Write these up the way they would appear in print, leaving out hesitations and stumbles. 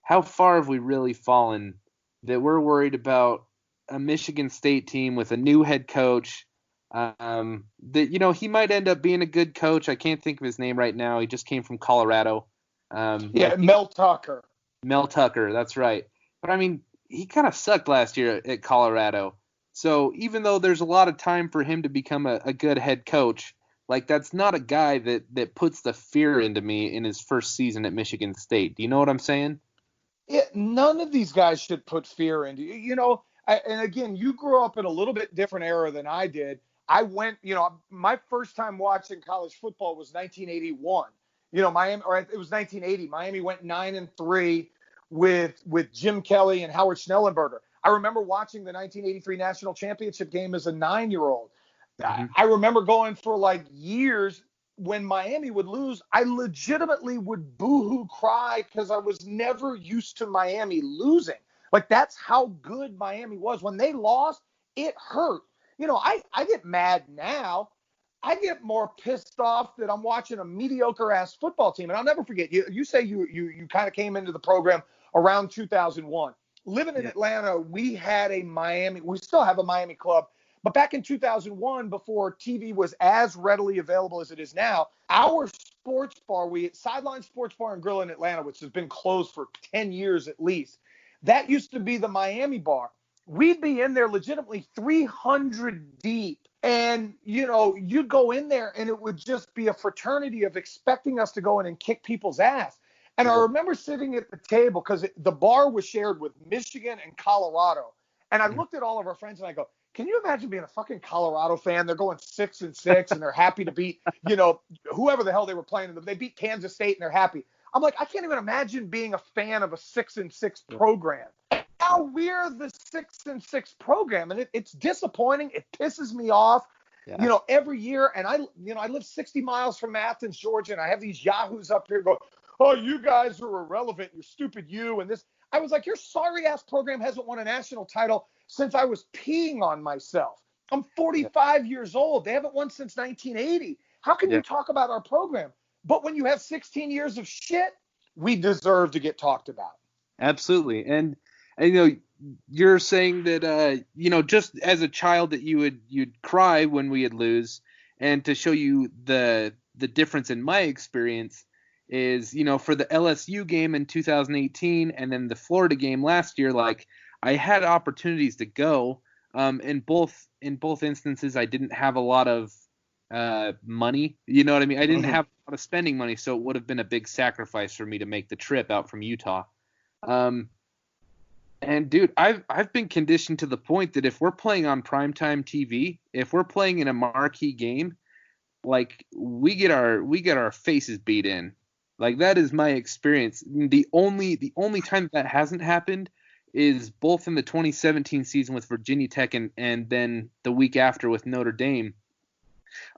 how far have we really fallen that we're worried about a Michigan State team with a new head coach? That he might end up being a good coach. I can't think of his name right now. He just came from Colorado. Mel Tucker. Mel Tucker, that's right. But I mean, he kind of sucked last year at Colorado. So even though there's a lot of time for him to become a good head coach, like that's not a guy that puts the fear into me in his first season at Michigan State. Do you know what I'm saying? Yeah, none of these guys should put fear into you. And again, you grew up in a little bit different era than I did. I went, my first time watching college football was 1981. Miami, or it was 1980. Miami went 9-3 with Jim Kelly and Howard Schnellenberger. I remember watching the 1983 national championship game as a 9-year-old. Mm-hmm. I remember going for like years. When Miami would lose, I legitimately would boo-hoo cry because I was never used to Miami losing. Like, that's how good Miami was. When they lost, it hurt. I get mad now. I get more pissed off that I'm watching a mediocre-ass football team. And I'll never forget, you say you kind of came into the program around 2001. Living in Atlanta, we still have a Miami club. But back in 2001, before TV was as readily available as it is now, our sports bar, Sideline Sports Bar and Grill in Atlanta, which has been closed for 10 years at least, that used to be the Miami bar. We'd be in there legitimately 300 deep. And, you'd go in there and it would just be a fraternity of expecting us to go in and kick people's ass. And I remember sitting at the table because the bar was shared with Michigan and Colorado. And I looked at all of our friends and I go, can you imagine being a fucking Colorado fan? They're going 6-6 and they're happy to beat, whoever the hell they were playing. They beat Kansas State and they're happy. I'm like, I can't even imagine being a fan of a 6-6 program. Now we're the 6-6 program, and it's disappointing. It pisses me off, every year. And I live 60 miles from Athens, Georgia, and I have these yahoos up here going, oh, you guys are irrelevant. You're stupid, and this. I was like, your sorry-ass program hasn't won a national title since I was peeing on myself. I'm 45 years old. They haven't won since 1980. How can you talk about our program? But when you have 16 years of shit, we deserve to get talked about. Absolutely. And you're saying that, just as a child that you'd cry when we'd lose, and to show you the difference in my experience is, for the LSU game in 2018 and then the Florida game last year, like I had opportunities to go. In both instances, I didn't have a lot of money. You know what I mean? I didn't have a lot of spending money, so it would have been a big sacrifice for me to make the trip out from Utah. And dude, I've been conditioned to the point that if we're playing on primetime TV, if we're playing in a marquee game, like we get our faces beat in. Like that is my experience. The only time that hasn't happened is both in the 2017 season with Virginia Tech and then the week after with Notre Dame.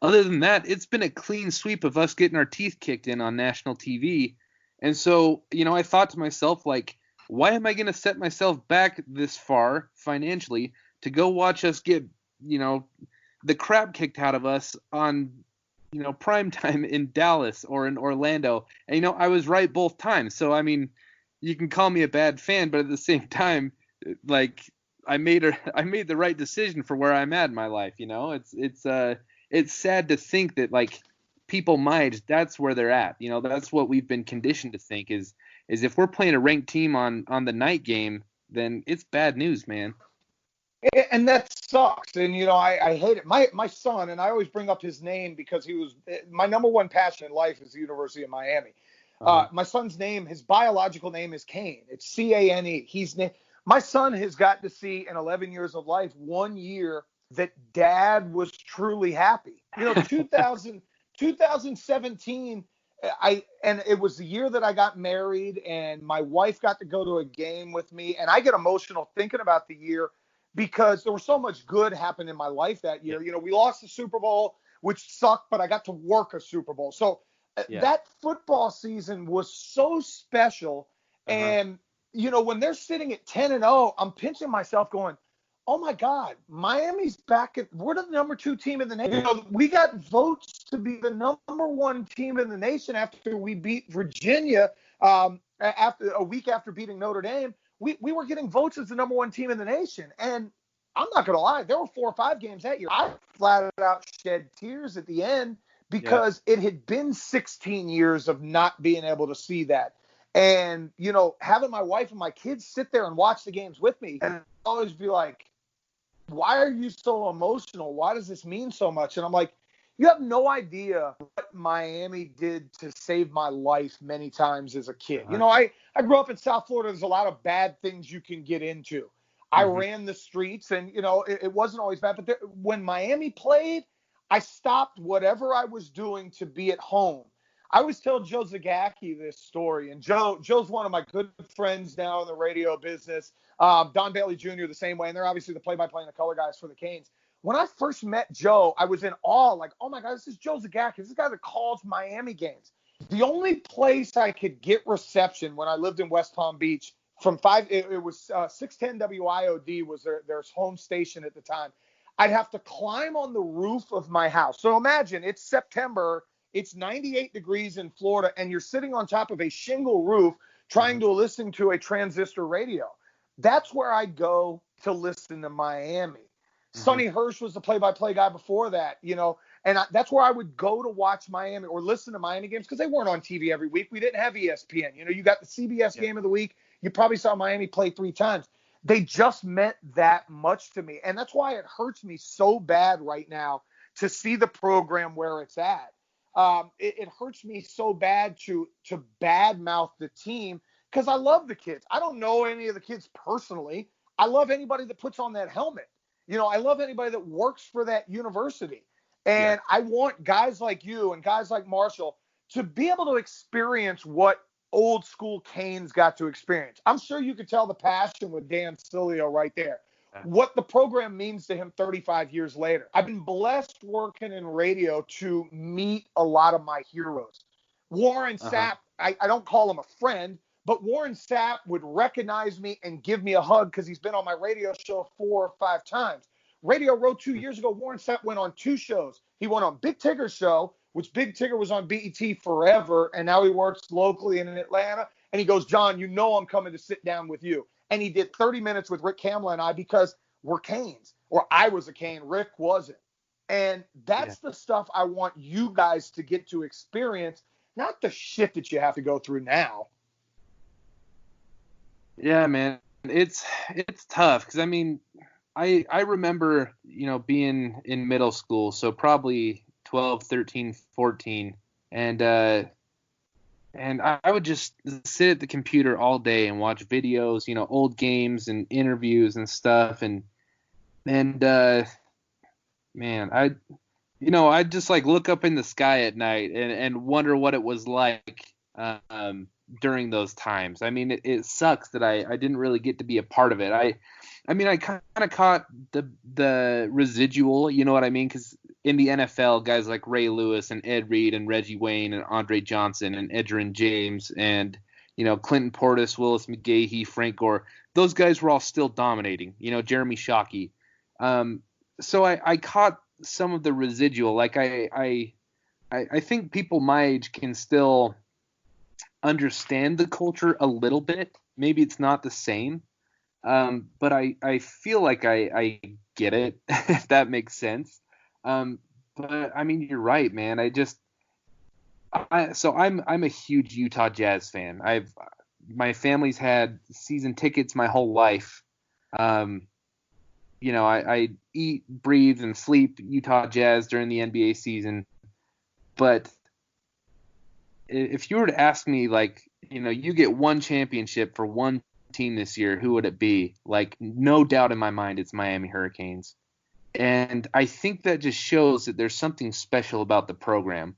Other than that, it's been a clean sweep of us getting our teeth kicked in on national TV. And so, I thought to myself, like, why am I going to set myself back this far financially to go watch us get, the crap kicked out of us on, prime time in Dallas or in Orlando? And, I was right both times. So, I mean, you can call me a bad fan, but at the same time, like, I made the right decision for where I'm at in my life. It's sad to think that, like, people my age, that's where they're at. That's what we've been conditioned to think is if we're playing a ranked team on the night game, then it's bad news, man. And that sucks. And, I hate it. My son, and I always bring up his name because he was my number one passion in life is the University of Miami. My son's name, his biological name is Kane. It's C-A-N-E. My son has got to see in 11 years of life 1 year that dad was truly happy. 2017, and it was the year that I got married and my wife got to go to a game with me. And I get emotional thinking about the year because there was so much good happened in my life that year. We lost the Super Bowl, which sucked, but I got to work a Super Bowl. So that football season was so special. And, when they're sitting at 10-0, I'm pinching myself going, oh my God, Miami's back. We're the number 2 team in the nation. We got votes to be the number 1 team in the nation after we beat Virginia After a week after beating Notre Dame, we were getting votes as the number one team in the nation. And I'm not going to lie, there were 4 or 5 games that year. I flat out shed tears at the end because it had been 16 years of not being able to see that. And, having my wife and my kids sit there and watch the games with me, and always be like, why are you so emotional? Why does this mean so much? And I'm like, you have no idea what Miami did to save my life many times as a kid. I grew up in South Florida. There's a lot of bad things you can get into. I ran the streets, and, it wasn't always bad. But when Miami played, I stopped whatever I was doing to be at home. I always tell Joe Zagacki this story, and Joe's one of my good friends now in the radio business. Don Bailey Jr. the same way, and they're obviously the play-by-play and the color guys for the Canes. When I first met Joe, I was in awe, like, oh my God, this is Joe Zagacki. This is the guy that calls Miami games. The only place I could get reception when I lived in West Palm Beach from 610 WIOD was their home station at the time. I'd have to climb on the roof of my house. So imagine it's September, it's 98 degrees in Florida, and you're sitting on top of a shingle roof trying to listen to a transistor radio. That's where I go to listen to Miami. Sonny Hirsch was the play-by-play guy before that, and that's where I would go to watch Miami or listen to Miami games because they weren't on TV every week. We didn't have ESPN. You got the CBS game of the week. You probably saw Miami play 3 times. They just meant that much to me, and that's why it hurts me so bad right now to see the program where it's at. It hurts me so bad to badmouth the team because I love the kids. I don't know any of the kids personally. I love anybody that puts on that helmet. I love anybody that works for that university. And I want guys like you and guys like Marshall to be able to experience what old school Canes got to experience. I'm sure you could tell the passion with Dan Sileo right there. What the program means to him 35 years later. I've been blessed working in radio to meet a lot of my heroes. Warren Sapp, I don't call him a friend, but Warren Sapp would recognize me and give me a hug because he's been on my radio show 4 or 5 times. Radio Row 2 years ago, Warren Sapp went on 2 shows. He went on Big Tigger's show, which Big Tigger was on BET forever, and now he works locally in Atlanta. And he goes, John, I'm coming to sit down with you. And he did 30 minutes with Rick Kamla and I because we're Canes, or I was a Cane. Rick wasn't. And that's the stuff I want you guys to get to experience, not the shit that you have to go through now. Yeah, man, it's tough because I remember being in middle school, so probably 12, 13, 14, and I would just sit at the computer all day and watch videos, old games and interviews and stuff, and man, I'd just like look up in the sky at night and wonder what it was like during those times. It sucks that I didn't really get to be a part of it. I kind of caught the residual, you know what I mean? Because in the NFL, guys like Ray Lewis and Ed Reed and Reggie Wayne and Andre Johnson and Edgerrin James and, Clinton Portis, Willis McGahee, Frank Gore, those guys were all still dominating, Jeremy Shockey. So I caught some of the residual. Like I think people my age can still understand the culture a little bit. Maybe it's not the same. But I feel like I get it, if that makes sense. But you're right, man. I'm a huge Utah Jazz fan. My family's had season tickets my whole life. I eat, breathe, and sleep Utah Jazz during the NBA season. But if you were to ask me, like, you get one championship for one team this year, who would it be? Like, no doubt in my mind, it's Miami Hurricanes. And I think that just shows that there's something special about the program,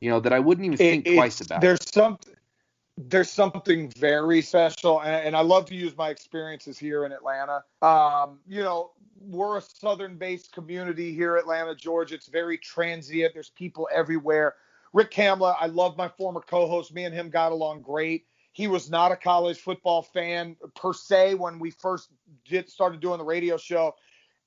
that I wouldn't even think twice about. There's something very special, and I love to use my experiences here in Atlanta. We're a southern-based community here, Atlanta, Georgia. It's very transient. There's people everywhere. Rick Kamla, I love my former co-host. Me and him got along great. He was not a college football fan per se when we first started doing the radio show.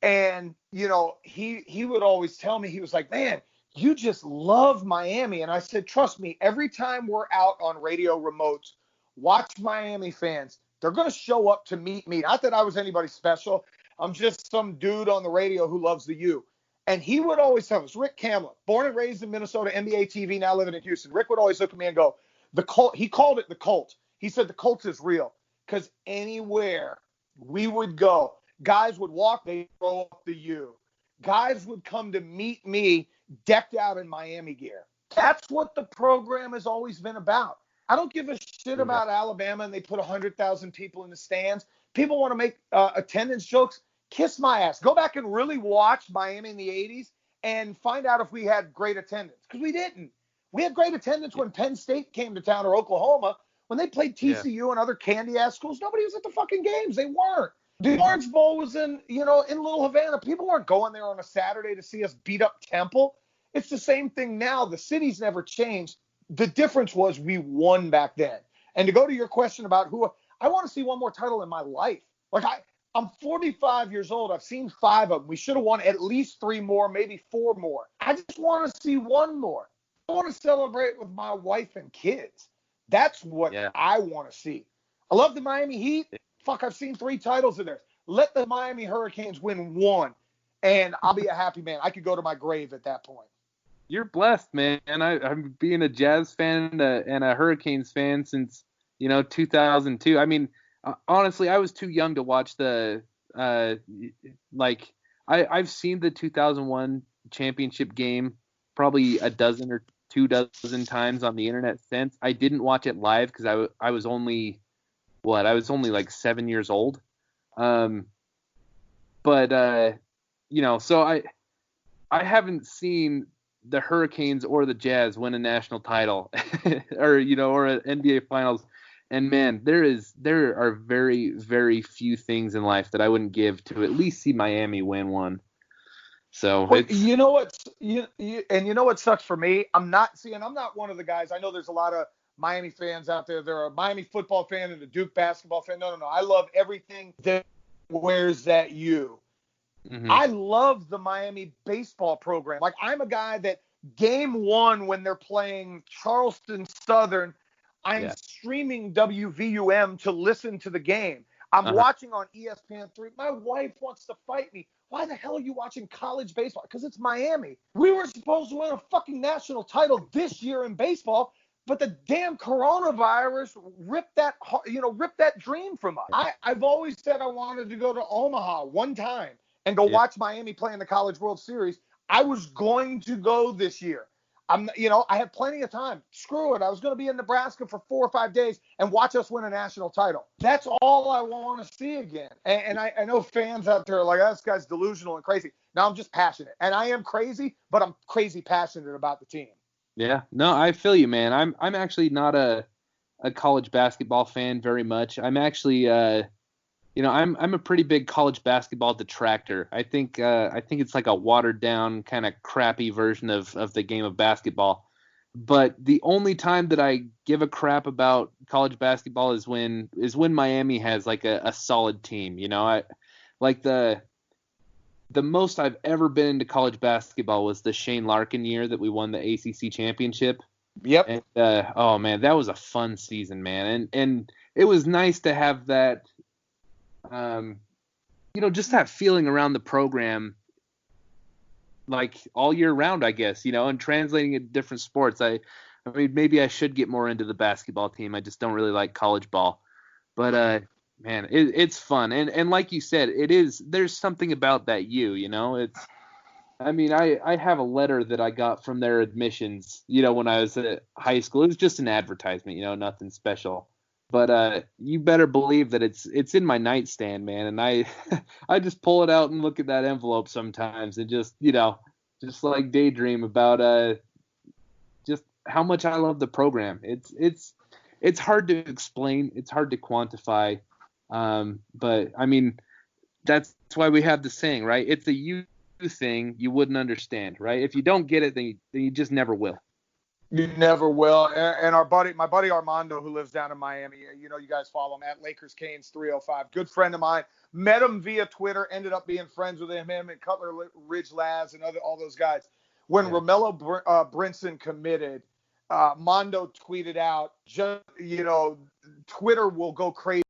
And, he would always tell me, he was like, man, you just love Miami. And I said, trust me, every time we're out on radio remotes, watch Miami fans. They're going to show up to meet me. Not that I was anybody special. I'm just some dude on the radio who loves the U. And he would always tell us, Rick Camlin, born and raised in Minnesota, NBA TV, now living in Houston. Rick would always look at me and go, the cult. He called it the cult. He said the cult is real because anywhere we would go, guys would walk, they throw up the U. Guys would come to meet me decked out in Miami gear. That's what the program has always been about. I don't give a shit about Alabama and they put 100,000 people in the stands. People want to make attendance jokes. Kiss my ass. Go back and really watch Miami in the 80s and find out if we had great attendance. Because we didn't. We had great attendance when Penn State came to town or Oklahoma. When they played TCU and other candy-ass schools, nobody was at the fucking games. They weren't. The Orange Bowl was in Little Havana. People weren't going there on a Saturday to see us beat up Temple. It's the same thing now. The city's never changed. The difference was we won back then. And to go to your question about I want to see one more title in my life. Like I'm 45 years old. I've seen 5 of them. We should have won at least 3 more, maybe 4 more. I just want to see one more. I want to celebrate with my wife and kids. That's what I want to see. I love the Miami Heat. Fuck, I've seen 3 titles in there. Let the Miami Hurricanes win 1, and I'll be a happy man. I could go to my grave at that point. You're blessed, man. I'm being a Jazz fan and a Hurricanes fan since 2002. I mean, honestly, I was too young to watch the I've seen the 2001 championship game probably a dozen or 2 dozen times on the internet since. I didn't watch it live because I was only like 7 years old. So I haven't seen the Hurricanes or the Jazz win a national title or an NBA Finals. And man, there are very, very few things in life that I wouldn't give to at least see Miami win one. So you know what sucks for me? I'm not one of the guys. I know there's a lot of Miami fans out there. They're a Miami football fan and a Duke basketball fan. No. I love everything that wears that U. Mm-hmm. I love the Miami baseball program. Like, I'm a guy that game 1 when they're playing Charleston Southern, I'm streaming WVUM to listen to the game. I'm watching on ESPN3. My wife wants to fight me. Why the hell are you watching college baseball? Because it's Miami. We were supposed to win a fucking national title this year in baseball, but the damn coronavirus ripped that dream from us. I've always said I wanted to go to Omaha one time and go watch Miami play in the College World Series. I was going to go this year. I have plenty of time. Screw it. I was going to be in Nebraska for 4 or 5 days and watch us win a national title. That's all I want to see again. And I know fans out there are like, this guy's delusional and crazy. No, I'm just passionate. And I am crazy, but I'm crazy passionate about the team. Yeah. No, I feel you, man. I'm actually not a college basketball fan very much. I'm actually I'm a pretty big college basketball detractor. I think it's like a watered down kind of crappy version of the game of basketball. But the only time that I give a crap about college basketball is when Miami has like a solid team. I like the most I've ever been into college basketball was the Shane Larkin year that we won the ACC championship. Yep. And oh man, that was a fun season, man. And it was nice to have that. Just that feeling around the program, like all year round, I guess, and translating it to different sports. I mean, maybe I should get more into the basketball team. I just don't really like college ball, but, man, it's fun. And like you said, there's something about that I have a letter that I got from their admissions, when I was at high school. It was just an advertisement, nothing special. But you better believe that it's in my nightstand, man. And I just pull it out and look at that envelope sometimes and just like daydream about just how much I love the program. It's hard to explain. It's hard to quantify. But I mean, that's why we have the saying, right? It's a you thing you wouldn't understand, right? If you don't get it, then you just never will. You never will. And my buddy Armando, who lives down in Miami, you guys follow him at Lakers Canes 305. Good friend of mine. Met him via Twitter. Ended up being friends with him and Cutler Ridge Labs and all those guys. When Yeah. Romello Brinson committed, Mondo tweeted out, just, Twitter will go crazy